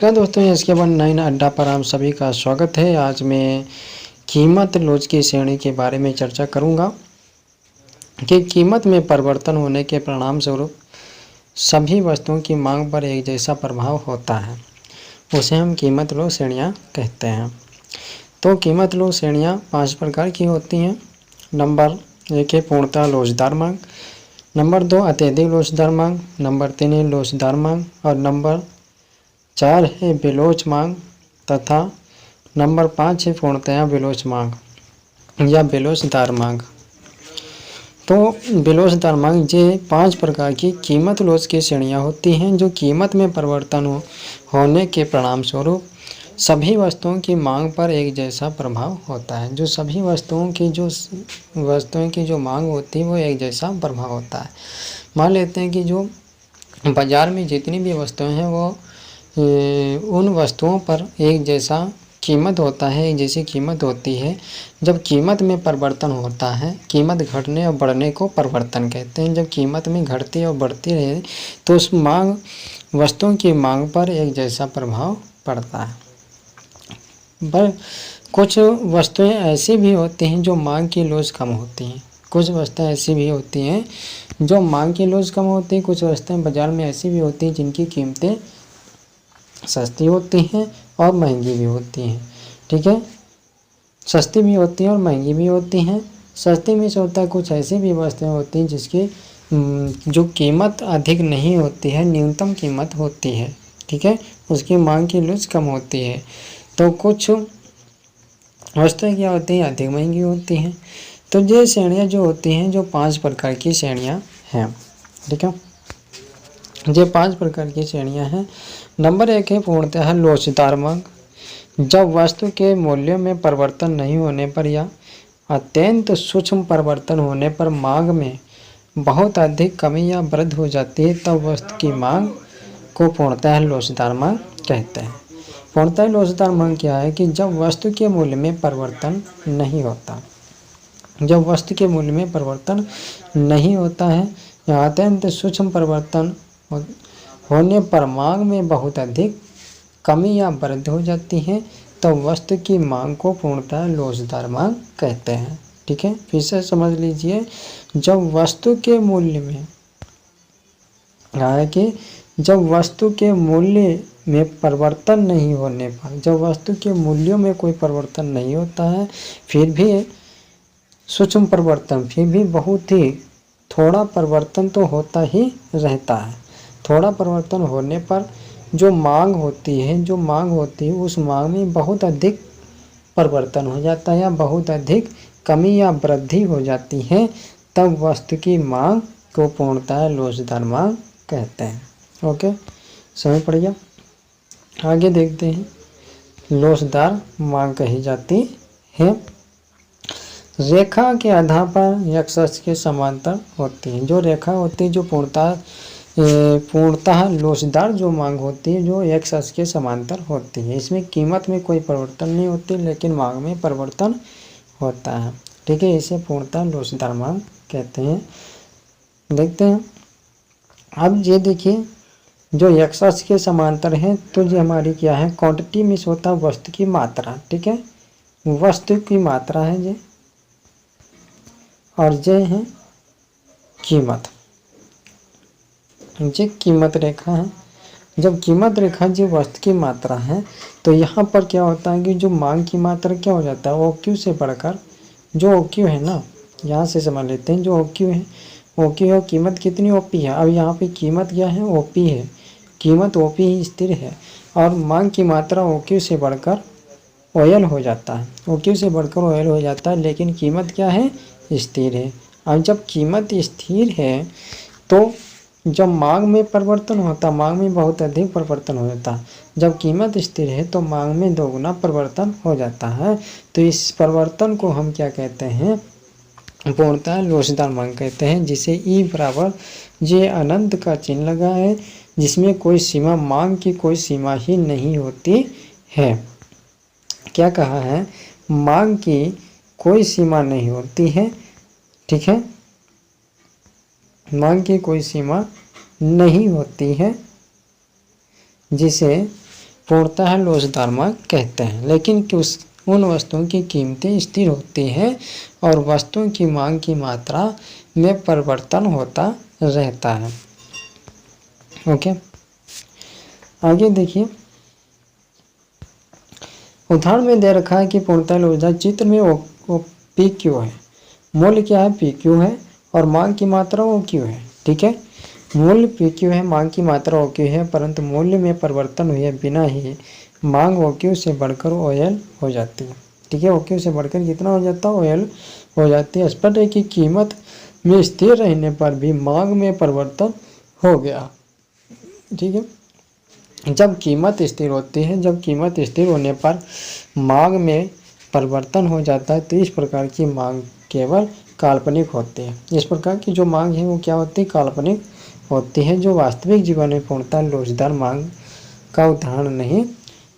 क्या दोस्तों, SK19 अड्डा पर आप सभी का स्वागत है। आज मैं कीमत लॉज की श्रेणी के बारे में चर्चा करूंगा कि कीमत में परिवर्तन होने के परिणाम स्वरूप सभी वस्तुओं की मांग पर एक जैसा प्रभाव होता है। उसे हम कीमत लॉज श्रेणियां कहते हैं। तो कीमत लॉज श्रेणियां 5 प्रकार की होती हैं। नंबर 1 है पूर्णतः लोचदार मांग। नंबर 2 अत्यधिक लोचदार मांग। नंबर 3 है लोचदार मांग और नंबर 4 है बेलोच मांग तथा नंबर 5 है पूर्णतया बेलोच मांग या बेलोचदार मांग। तो बेलोचदार मांग ये 5 प्रकार की कीमत लॉज की श्रेणियां होती हैं जो कीमत में परिवर्तन होने के परिणाम स्वरूप सभी वस्तुओं की मांग पर एक जैसा प्रभाव होता है। जो सभी वस्तुओं की जो मांग होती है वो एक जैसा प्रभाव होता है। मान लेते हैं कि जो बाज़ार में जितनी भी वस्तुएं हैं वो उन वस्तुओं पर एक जैसा कीमत होता है, एक जैसी कीमत होती है। जब कीमत में परिवर्तन होता है, कीमत घटने और बढ़ने को परिवर्तन कहते हैं। जब कीमत में घटती और बढ़ती रहे तो उस वस्तुओं की मांग पर एक जैसा प्रभाव पड़ता है। पर कुछ वस्तुएं ऐसी भी होती हैं जो मांग की लॉज कम होती हैं। कुछ वस्तुएं ऐसी भी होती हैं जो मांग की लॉज कम होती हैं। कुछ वस्तुएं बाज़ार में ऐसी भी होती हैं जिनकी कीमतें सस्ती होती हैं और महंगी भी होती हैं। ठीक है, सस्ती भी होती हैं और महंगी भी होती हैं। सस्ती में से होता है कुछ ऐसी भी वस्तुएं होती हैं जिसकी जो कीमत अधिक नहीं होती है, न्यूनतम कीमत होती है। ठीक है, उसकी मांग की लॉज कम होती है। तो कुछ वस्तुएं क्या होती हैं, अधिक महंगी होती हैं। तो ये श्रेणियाँ जो होती हैं, जो 5 प्रकार की श्रेणियाँ हैं। ठीक है, ये 5 प्रकार की श्रेणियाँ हैं। नंबर 1 है पूर्णतः लोचदार मांग। जब वस्तु के मूल्यों में परिवर्तन नहीं होने पर या अत्यंत सूक्ष्म परिवर्तन होने पर मांग में बहुत अधिक कमी या वृद्धि हो जाती है, तब वस्तु की मांग को पूर्णतः लोचदार मांग कहते हैं। पूर्णतः लोचदार मांग क्या है कि जब वस्तु के मूल्य में परिवर्तन नहीं होता, जब वस्तु के मूल्य में परिवर्तन नहीं होता है या अत्यंत सूक्ष्म परिवर्तन होने पर मांग में बहुत अधिक कमी या वृद्धि हो जाती है, तो वस्तु की मांग को पूर्णतः लोचदार मांग कहते हैं। ठीक है, फिर से समझ लीजिए। जब वस्तु के मूल्य में जब वस्तु के मूल्य में परिवर्तन नहीं होने पर, जब वस्तु के मूल्यों में कोई परिवर्तन नहीं होता है, फिर भी सूक्ष्म परिवर्तन, फिर भी बहुत ही थोड़ा परिवर्तन तो होता ही रहता है। थोड़ा परिवर्तन होने पर जो मांग होती है उस मांग में बहुत अधिक परिवर्तन हो जाता है या बहुत अधिक कमी या वृद्धि हो जाती है, तब वस्तु की मांग को पूर्णतः लोचदार मांग कहते हैं। ओके, समझ पड़ गया। आगे देखते हैं। लोचदार मांग कही जाती है रेखा के आधार पर एक्स अक्ष के समांतर होती है। जो रेखा होती है, जो पूर्णतः लोचदार जो मांग होती है, जो एक्स अक्ष के समांतर होती है। इसमें कीमत में कोई परिवर्तन नहीं होती, लेकिन मांग में परिवर्तन होता है। ठीक है, इसे पूर्णतः लोचदार मांग कहते हैं। देखते हैं। अब ये देखिए, जो एक्स अक्ष के समांतर है तो ये हमारी क्या है, क्वांटिटी में होता है वस्तु की मात्रा। ठीक है, वस्तु की मात्रा है ये, और ये है कीमत। ये कीमत रेखा है। जब कीमत रेखा जो वस्तु की मात्रा है, तो यहाँ पर क्या होता है कि जो मांग की मात्रा क्या हो जाता है, OQ से बढ़कर, जो OQ है ना, यहाँ से समझ लेते हैं। जो OQ है, OQ है, कीमत कितनी OP है। अब यहाँ पे कीमत क्या है, OP है। कीमत OP ही स्थिर है और मांग की मात्रा OQ से बढ़कर OL हो जाता है। OQ से बढ़कर OL हो जाता है, लेकिन कीमत क्या है, स्थिर है। अब जब कीमत स्थिर है तो जब मांग में परिवर्तन होता, मांग में बहुत अधिक परिवर्तन हो जाता। जब कीमत स्थिर है तो मांग में दोगुना परिवर्तन हो जाता है। तो इस परिवर्तन को हम क्या कहते हैं, पूर्णतः लोचदार मांग कहते हैं, जिसे E बराबर J अनंत का चिन्ह लगा है, जिसमें कोई सीमा, मांग की कोई सीमा ही नहीं होती है। क्या कहा है, मांग की कोई सीमा नहीं होती है। ठीक है, मांग की कोई सीमा नहीं होती है, जिसे पूर्णतः लोचदार मांग कहते हैं। लेकिन उन वस्तुओं की कीमतें स्थिर होती हैं और वस्तुओं की मांग की मात्रा में परिवर्तन होता रहता है। ओके, आगे देखिए, उदाहरण में दे रखा है कि पूर्णतः लोचदार चित्र में वो पी क्यू है, मूल्य क्या है, पी क्यू है, और मांग की मात्रा ओ क्यू है। ठीक है, मूल्य पी क्यू है, मांग की मात्रा ओ क्यू है, परंतु मूल्य में परिवर्तन हुए बिना ही मांग ओ क्यू से बढ़कर ओ एल हो जाती है। ठीक है, ओ क्यू से बढ़कर कितना हो जाता है, ओ एल हो जाती है। स्पष्ट है कि कीमत में स्थिर रहने पर भी मांग में परिवर्तन हो गया। ठीक है, जब कीमत स्थिर होती है, जब कीमत स्थिर होने पर मांग में परिवर्तन हो जाता है, तो इस प्रकार की मांग केवल काल्पनिक होती है। इस प्रकार की जो मांग है वो क्या होती है, काल्पनिक होती है, जो वास्तविक जीवन में पूर्णतः लोचदार मांग का उदाहरण नहीं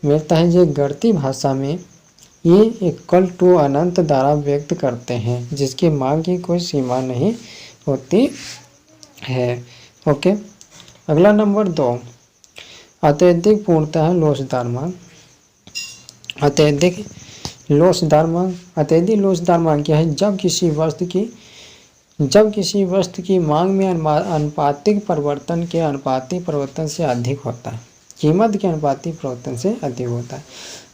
मिलता है। जो गणितीय भाषा में ये इक्वल टू अनंत द्वारा व्यक्त करते हैं, जिसकी मांग की कोई सीमा नहीं होती है। ओके, अगला नंबर 2, अत्यधिक पूर्णतः लोचदार मांग। अत्यधिक लोचदार मांग, अत्यधिक लोचदार मांग क्या है, जब किसी वस्तु की मांग में अनुपातिक परिवर्तन के अनुपातिक परिवर्तन से अधिक होता है, कीमत के अनुपातिक परिवर्तन से अधिक होता है।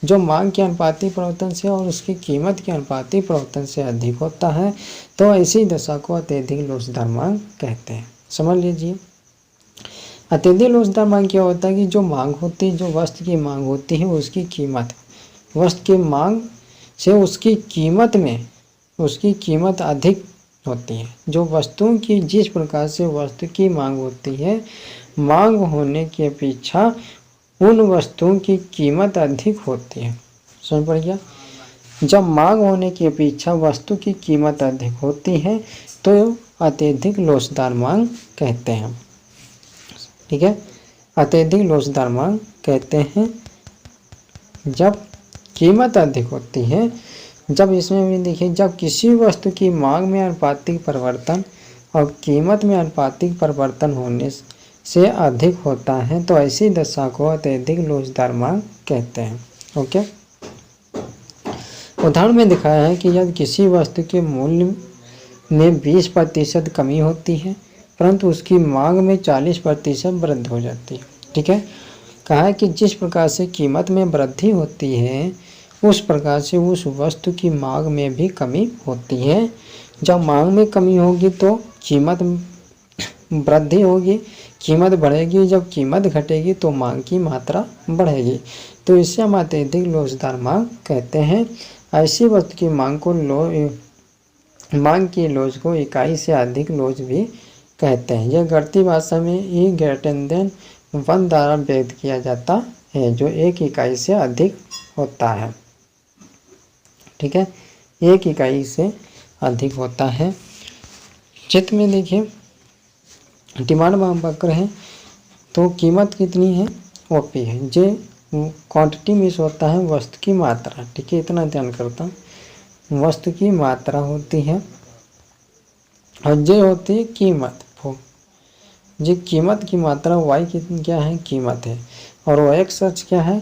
जो मांग के अनुपातिक परिवर्तन से और उसकी कीमत के अनुपातिक परिवर्तन से अधिक होता है, तो ऐसी दशा को अत्यधिक लोचदार मांग कहते हैं। समझ लीजिए, अत्यधिक लोचदार मांग क्या होता है कि जो मांग होती है, जो वस्तु की मांग होती है, उसकी कीमत, वस्तु की मांग से उसकी कीमत अधिक होती है। जो वस्तुओं की जिस प्रकार से वस्तु की मांग होती है, मांग होने की अपेक्षा उन वस्तुओं की कीमत अधिक होती है। समझ पड़ गया, जब मांग होने की अपेक्षा वस्तु की कीमत अधिक होती है तो अत्यधिक लोचदार मांग कहते हैं। ठीक है, अत्यधिक लोचदार मांग कहते हैं जब कीमत अधिक होती है। जब इसमें भी देखिए, जब किसी वस्तु की मांग में अनुपातिक परिवर्तन और कीमत में अनुपातिक परिवर्तन होने से अधिक होता है, तो ऐसी दशा को अत्यधिक लोचदार मांग कहते हैं। ओके, उदाहरण में दिखाया है कि यदि किसी वस्तु के मूल्य में 20% कमी होती है, परंतु उसकी मांग में 40% वृद्धि हो जाती है। ठीक है, कहा है कि जिस प्रकार से कीमत में वृद्धि होती है, उस प्रकार से उस वस्तु की मांग में भी कमी होती है। जब मांग में कमी होगी तो कीमत वृद्धि होगी, कीमत बढ़ेगी। जब कीमत घटेगी तो मांग की मात्रा बढ़ेगी। तो इसे हम अत्यधिक लोचदार मांग कहते हैं। ऐसी वस्तु की मांग की लोच को इकाई से अधिक लोच भी कहते हैं। यह गणितीय भाषा में ई ग्रेटर देन 1 द्वारा व्यक्त किया जाता है, जो एक इकाई से अधिक होता है। ठीक है, एक इकाई से अधिक होता है। चित्र में देखिए, डिमांड वक्र है, तो कीमत कितनी है, ओपी है। जे क्वांटिटी में होता है वस्तु की मात्रा। ठीक है, इतना ध्यान करता हूँ, वस्तु की मात्रा होती है, और जे होती है कीमत। जो कीमत की मात्रा वाई कितनी क्या है, कीमत है, और वो एक्स सच क्या है,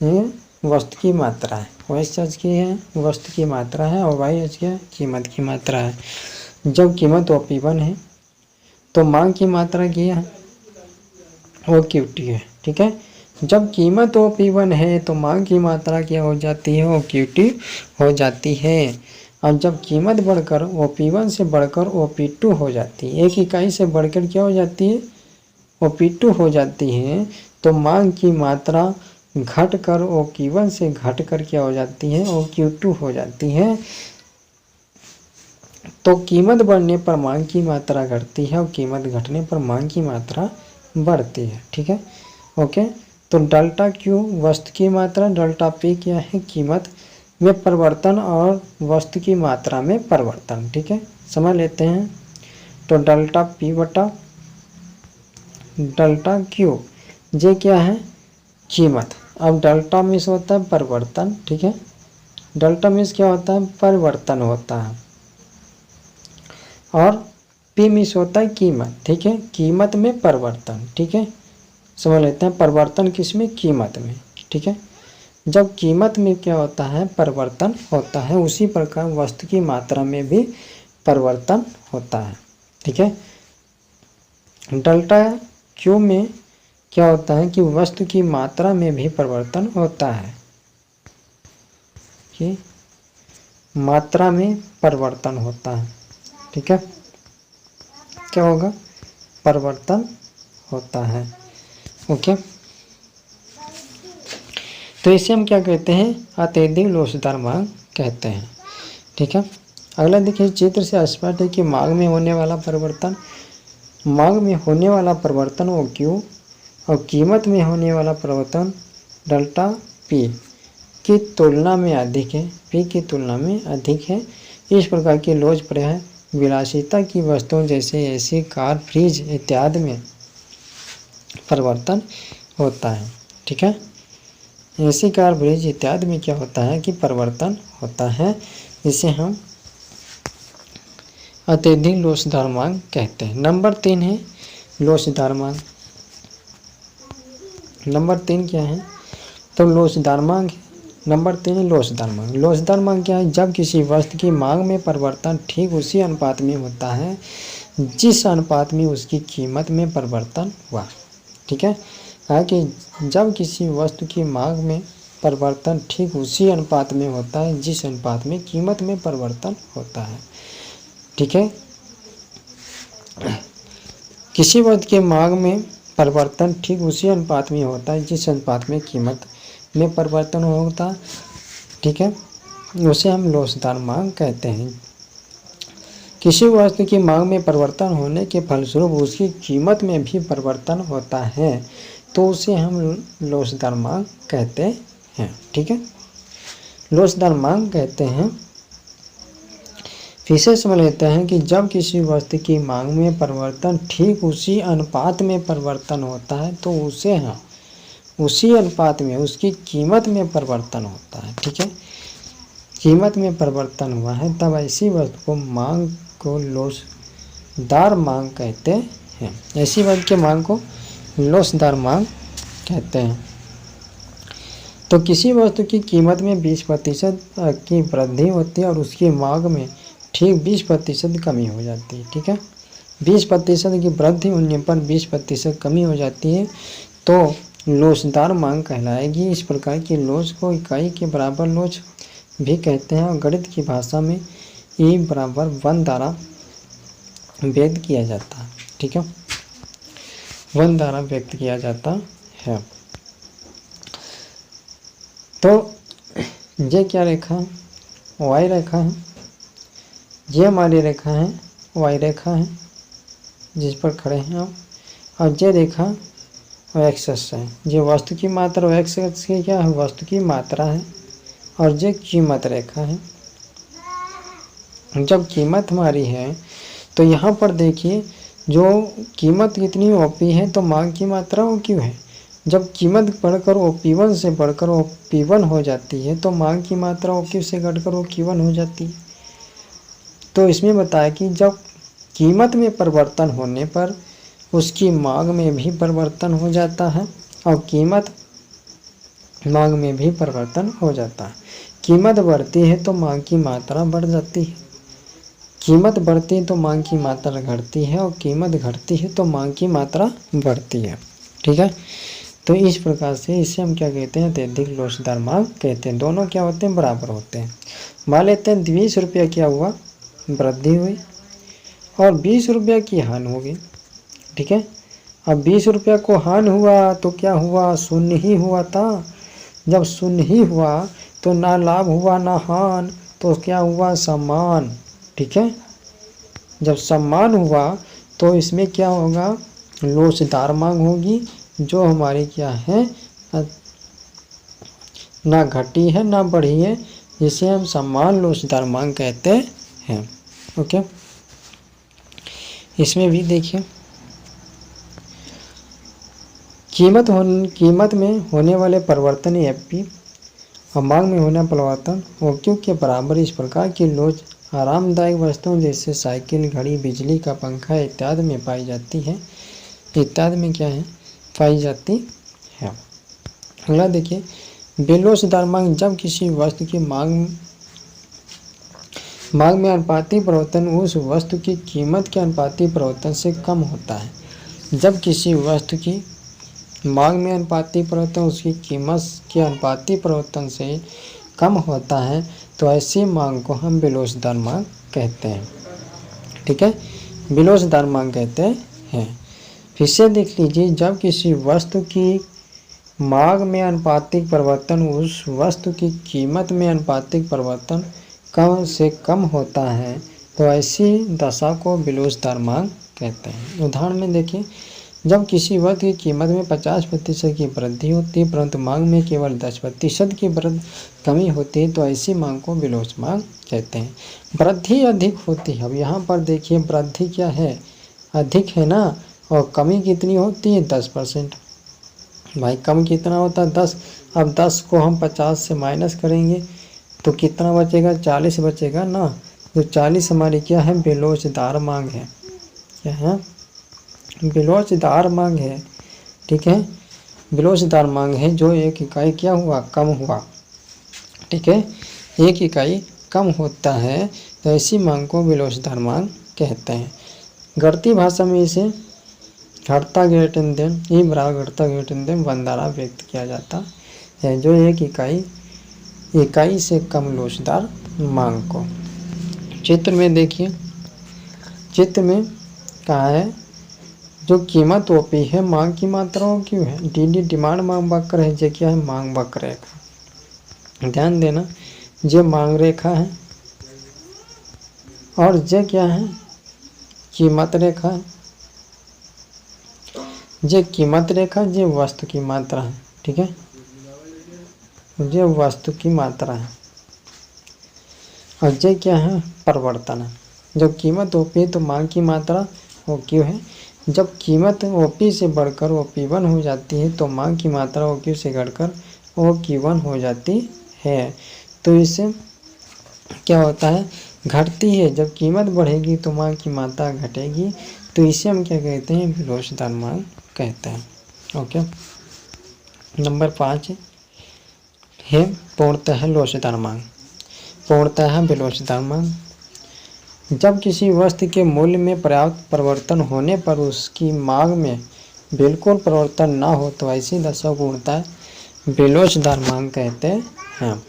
ये वस्तु की मात्रा है। वाई सच की है, वस्तु की मात्रा है, और वाई एच क्या है, कीमत की मात्रा है। जब कीमत OP1 है तो मांग की मात्रा क्या है, OQT है। ठीक है, जब कीमत OP1 है तो मांग की मात्रा क्या हो जाती है, OQT हो जाती है। और जब कीमत बढ़कर OP1 से बढ़कर OP2 हो जाती है, एक इकाई से बढ़कर क्या हो जाती है, OP2 हो जाती है, तो मांग की मात्रा घटकर OQ1 से घटकर क्या हो जाती है, OQ2 हो जाती है। तो कीमत बढ़ने पर मांग की मात्रा घटती है, और कीमत घटने पर मांग की मात्रा बढ़ती है। ठीक है, ओके। तो डेल्टा क्यू वस्तु की मात्रा, डेल्टा पी क्या है, कीमत में परिवर्तन और वस्तु की मात्रा में परिवर्तन। ठीक है, समझ लेते हैं। तो डेल्टा पी बटा डेल्टा क्यू, ये क्या है, कीमत। अब डेल्टा में से होता है परिवर्तन। ठीक है, डेल्टा में क्या होता है, परिवर्तन होता है, और पी में से होता है कीमत। ठीक है, कीमत में परिवर्तन। ठीक है, समझ लेते हैं, परिवर्तन किस में, कीमत में। ठीक है। जब कीमत में क्या होता है, परिवर्तन होता है, उसी प्रकार वस्तु की मात्रा में भी परिवर्तन होता है, ठीक है। डेल्टा क्यू में क्या होता है कि वस्तु की मात्रा में भी परिवर्तन होता है, कि मात्रा में परिवर्तन होता है, ठीक है। क्या होगा, परिवर्तन होता है, ओके। तो इसे हम क्या कहते हैं, अत्यधिक लोचदार मांग कहते हैं, ठीक है। अगला देखिए, चित्र से स्पष्ट है कि मांग में होने वाला परिवर्तन, मांग में होने वाला परिवर्तन वो क्यू और कीमत में होने वाला परिवर्तन डेल्टा पी की तुलना में अधिक है, पी की तुलना में अधिक है। इस प्रकार की लोकप्रिय विलासिता की वस्तुओं जैसे एसी, कार, फ्रिज इत्यादि में परिवर्तन होता है, ठीक है। एसी, कार, फ्रिज इत्यादि में क्या होता है कि परिवर्तन होता है, जिसे हम अत्यधिक लोचदार मांग कहते हैं। नंबर 3 है लोचदार मांग। नंबर 3 क्या है, तो लोचदार मांग। नंबर 3 है लोचदार मांग। लोचदार मांग क्या है, जब किसी वस्तु की मांग में परिवर्तन ठीक उसी अनुपात में होता है जिस अनुपात में उसकी कीमत में परिवर्तन हुआ, ठीक है। कहा कि जब किसी वस्तु की मांग में परिवर्तन ठीक उसी अनुपात में होता है जिस अनुपात में कीमत में परिवर्तन होता है, ठीक है। किसी वस्तु की मांग में परिवर्तन ठीक उसी अनुपात में होता है जिस अनुपात में कीमत में परिवर्तन होता, ठीक है, उसे हम लोचदार मांग कहते हैं। किसी वस्तु की मांग में परिवर्तन होने के फलस्वरूप उसकी कीमत में भी परिवर्तन होता है तो उसे हम लोचदार मांग कहते हैं, ठीक है। लोचदार मांग कहते हैं। फिर से समझ लेते हैं कि जब किसी वस्तु की मांग में परिवर्तन ठीक उसी अनुपात में परिवर्तन होता है तो उसे हम उसी अनुपात में उसकी कीमत में परिवर्तन होता है, ठीक है। कीमत में परिवर्तन हुआ है तब ऐसी वस्तु को मांग को लोचदार मांग कहते हैं। ऐसी वस्तु की मांग को लोचदार मांग कहते हैं। तो किसी वस्तु की कीमत में 20% की वृद्धि होती है और उसकी मांग में ठीक 20% कमी हो जाती है, ठीक है। 20% की वृद्धि होने पर 20% कमी हो जाती है तो लोचदार मांग कहलाएगी। इस प्रकार की लोच को इकाई के बराबर लोच भी कहते हैं और गणित की भाषा में E बराबर 1 द्वारा व्यक्त किया जाता है, ठीक है। 1 द्वारा व्यक्त किया जाता है। तो ये क्या रेखा है, वाई रेखा है। ये हमारी रेखा है, वाई रेखा है जिस पर खड़े हैं हम, और ये रेखा एक्सेस है। ये वस्तु की मात्रा, एक्सेस की क्या है, वस्तु की मात्रा है, और ये कीमत रेखा है। जब कीमत हमारी है तो यहाँ पर देखिए जो कीमत कितनी ओपी है तो मांग की मात्रा वो क्यों है। जब कीमत बढ़कर OP1 से बढ़कर OP1 हो जाती है तो मांग की मात्रा OQ से घटकर OQ1 हो जाती है। तो इसमें बताया कि जब कीमत में परिवर्तन होने पर उसकी मांग में भी परिवर्तन हो जाता है और कीमत मांग में भी परिवर्तन हो जाता है। कीमत बढ़ती है तो मांग की मात्रा बढ़ जाती है, कीमत बढ़ती है तो मांग की मात्रा घटती है और कीमत घटती है तो मांग की मात्रा बढ़ती है, ठीक है। तो इस प्रकार से इसे हम क्या कहते हैं, अत्यधिक लोचदार मांग कहते हैं। दोनों क्या होते हैं, बराबर होते हैं। मान लेते हैं 20 रुपया क्या हुआ, वृद्धि हुई और 20 रुपया की हानि होगी, ठीक है। अब 20 रुपया को हानि हुआ तो क्या हुआ, शून्य ही हुआ था। जब शून्य ही हुआ तो ना लाभ हुआ ना हानि, तो क्या हुआ, सम्मान, ठीक है। जब सम्मान हुआ तो इसमें क्या होगा, लोचदार मांग होगी जो हमारी क्या है, ना घटी है ना बढ़ी है, जिसे हम सम्मान लोचदार मांग कहते हैं, ओके। इसमें भी देखिए कीमत में होने वाले परिवर्तन FP और मांग में होने परिवर्तन OQ के बराबर। इस प्रकार की लोच आरामदायक वस्तुओं जैसे साइकिल, घड़ी, बिजली का पंखा इत्यादि में पाई जाती है, इत्यादि में क्या है, पाई जाती है, अगला देखिए, बेलोसदार मांग, जब किसी वस्तु की मांग में अनुपाती परिवर्तन उस वस्तु की कीमत के अनुपाती परिवर्तन से कम होता है। जब किसी वस्तु की मांग में अनुपाती परिवर्तन उसकी कीमत के अनुपाती परिवर्तन से कम होता है तो ऐसी मांग को हम बेलोसदार मांग कहते हैं। ठीक है, बेलोसदार मांग कहते हैं। फिर से देख लीजिए, जब किसी वस्तु की मांग में अनुपातिक परिवर्तन उस वस्तु की कीमत में अनुपातिक परिवर्तन कम से कम होता है तो ऐसी दशा को बेलोसदार मांग कहते हैं। उदाहरण में देखिए, जब किसी वस्तु की कीमत में 50% की वृद्धि होती है परंतु मांग में केवल 10% की कमी होती है तो ऐसी मांग को बेलोस मांग कहते हैं। वृद्धि अधिक होती है, अब यहाँ पर देखिए वृद्धि क्या है, अधिक है ना, और कमी कितनी होती है 10%। भाई कम कितना होता है 10, अब 10 को हम 50 से माइनस करेंगे तो कितना बचेगा, 40 बचेगा ना। तो 40 हमारी क्या है, बेलोसदार मांग है। क्या है, बेलोसदार मांग है। ठीक है, बेलोसदार मांग है जो एक इकाई क्या हुआ, कम हुआ। ठीक है, एक इकाई कम होता है तो ऐसी मांग को बेलोसदार मांग कहते हैं। गणितीय भाषा में इसे घटता ग्रेटर देन ई बराबर घटता ग्रेटर देन 1 द्वारा व्यक्त किया जाता है, जो एक इकाई से कम लोचदार मांग को। चित्र में देखिए, चित्र में कहा है जो कीमत ओपी है मांग की मात्राओं क्यों है, डी डिमांड मांग वक्र है, जो क्या है मांग वक्र रेखा। ध्यान देना, ये मांग रेखा है और ये क्या है, कीमत रेखा है। ये कीमत रेखा, ये वस्तु की मात्रा है। ठीक है, ये वस्तु की मात्रा है और ये क्या है, परिवर्तन है। जब कीमत ओपी है तो मांग की मात्रा ओ क्यू है। जब कीमत ओपी से बढ़कर OP1 हो जाती है तो मांग की मात्रा OQ से घटकर OQ1 हो जाती है। तो इससे क्या होता है, घटती है। जब कीमत बढ़ेगी तो मांग की मात्रा घटेगी, तो इसे हम क्या कहते हैं, बेलोसदार मांग कहते हैं। ओके, नंबर 5 है पूर्णतः लोचदार मांग। पूर्णतः बेलोसदार मांग, जब किसी वस्तु के मूल्य में पर्याप्त परिवर्तन होने पर उसकी मांग में बिल्कुल परिवर्तन ना हो तो ऐसी दशा को पूर्णतः बेलोसदार मांग कहते हैं।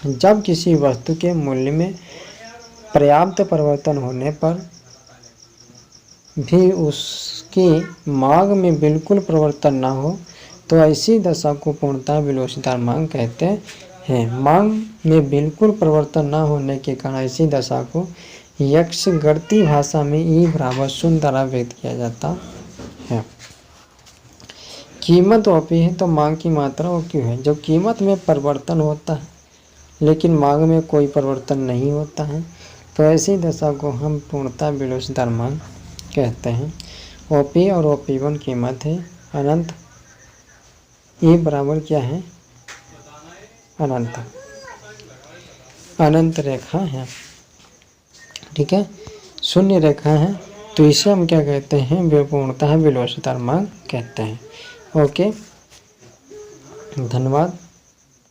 जब किसी वस्तु के मूल्य में पर्याप्त परिवर्तन होने पर भी उसकी मांग में बिल्कुल परिवर्तन ना हो तो ऐसी दशा को पूर्णतः बेलोसदार मांग कहते हैं। मांग में बिल्कुल परिवर्तन न होने के कारण ऐसी दशा को यक्ष गणितीय भाषा में ई बराबर 0 द्वारा व्यक्त किया जाता है। कीमत ओपी है तो मांग की मात्रा OQ है। जब कीमत में परिवर्तन होता है लेकिन मांग में कोई परिवर्तन नहीं होता है तो ऐसी दशा को हम पूर्णतः बेलोसदार मांग कहते हैं। OP और OP1 कीमत है अनंत, ये बराबर क्या है, अनंत, अनंत रेखा है। ठीक है, शून्य रेखा है, तो इसे हम क्या कहते हैं, पूर्णतः बेलोसदार मांग कहते हैं। ओके, धन्यवाद।